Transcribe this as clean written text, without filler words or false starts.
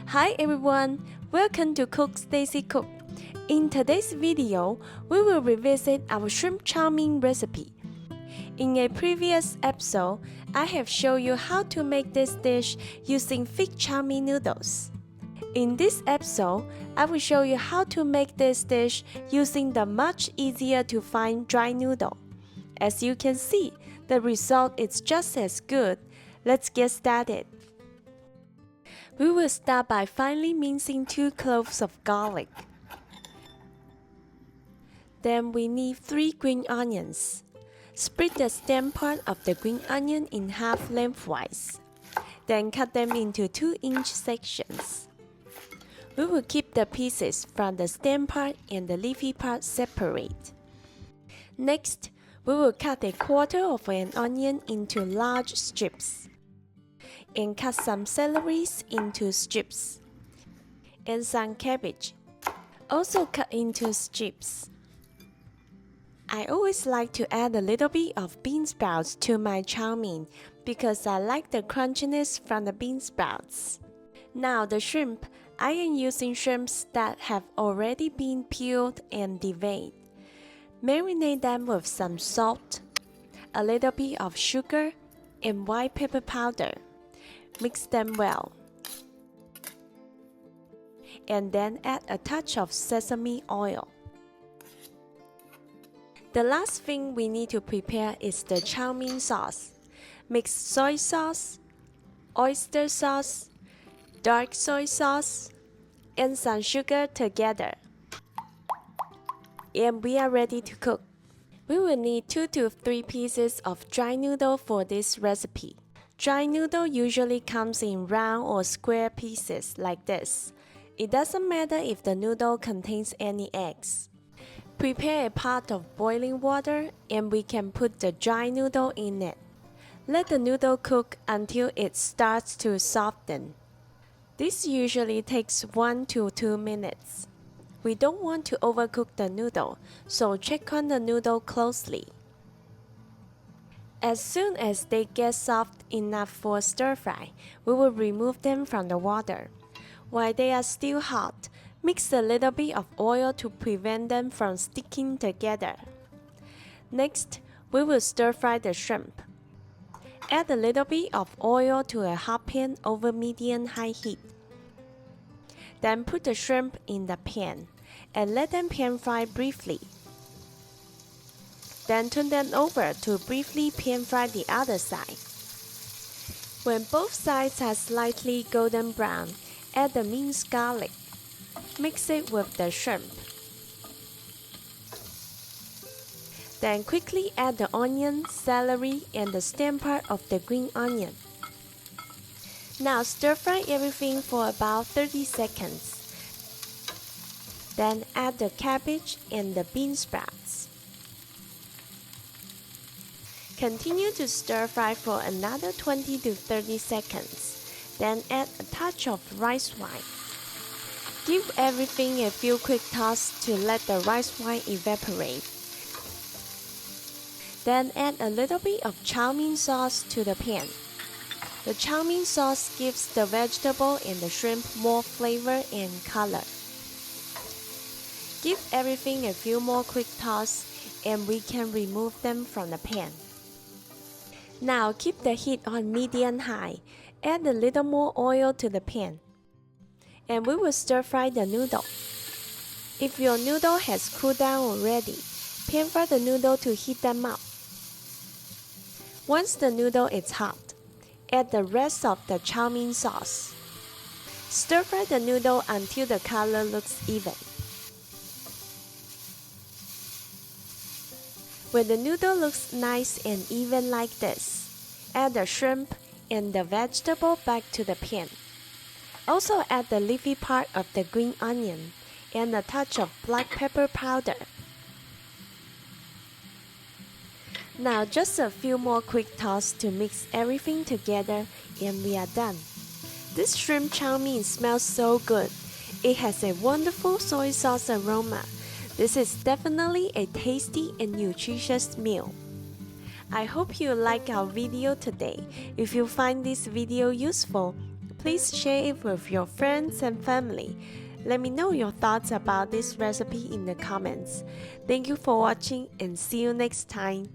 Hi everyone, welcome to Cook Stacy Cook. In today's video, we will revisit our shrimp chow mein recipe. In a previous episode, I have shown you how to make this dish using thick chow mein noodles. In this episode, I will show you how to make this dish using the much easier to find dry noodle. As you can see, the result is just as good. Let's get started. We will start by finely mincing 2 cloves of garlic. Then we need 3 green onions. Split the stem part of the green onion in half lengthwise. Then cut them into 2-inch sections. We will keep the pieces from the stem part and the leafy part separate. Next, we will cut a quarter of an onion into large strips. And cut some celery into strips. And some cabbage, also cut into strips. I always like to add a little bit of bean sprouts to my chow mein because I like the crunchiness from the bean sprouts. Now the shrimp, I am using shrimps that have already been peeled and deveined. Marinate them with some salt, a little bit of sugar, and white pepper powder. Mix them well. And then add a touch of sesame oil. The last thing we need to prepare is the chow mein sauce. Mix soy sauce, oyster sauce, dark soy sauce, and some sugar together. And we are ready to cook. We will need 2 to 3 pieces of dry noodle for this recipe. Dry noodle usually comes in round or square pieces like this. It doesn't matter if the noodle contains any eggs. Prepare a pot of boiling water and we can put the dry noodle in it. Let the noodle cook until it starts to soften. This usually takes 1 to 2 minutes. We don't want to overcook the noodle, so check on the noodle closely. As soon as they get soft enough for stir fry, we will remove them from the water. While they are still hot, mix a little bit of oil to prevent them from sticking together. Next, we will stir fry the shrimp. Add a little bit of oil to a hot pan over medium-high heat. Then put the shrimp in the pan and let them pan fry briefly. Then turn them over to briefly pan fry the other side. When both sides are slightly golden brown, add the minced garlic. Mix it with the shrimp. Then quickly add the onion, celery, and the stem part of the green onion. Now stir fry everything for about 30 seconds. Then add the cabbage and the bean sprouts. Continue to stir fry for another 20 to 30 seconds. Then add a touch of rice wine. Give everything a few quick tosses to let the rice wine evaporate. Then add a little bit of chow mein sauce to the pan. The chow mein sauce gives the vegetable and the shrimp more flavor and color. Give everything a few more quick tosses and we can remove them from the pan. Now keep the heat on medium-high. Add a little more oil to the pan. And we will stir fry the noodle. If your noodle has cooled down already, pan fry the noodle to heat them up. Once the noodle is hot, add the rest of the chow mein sauce. Stir fry the noodle until the color looks even. When the noodle looks nice and even like this, add the shrimp and the vegetable back to the pan. Also add the leafy part of the green onion and a touch of black pepper powder. Now just a few more quick tosses to mix everything together and we are done. This shrimp chow mein smells so good. It has a wonderful soy sauce aroma. This is definitely a tasty and nutritious meal. I hope you like our video today. If you find this video useful, Please share it with your friends and family. Let me know your thoughts about this recipe in the comments. Thank you for watching and see you next time.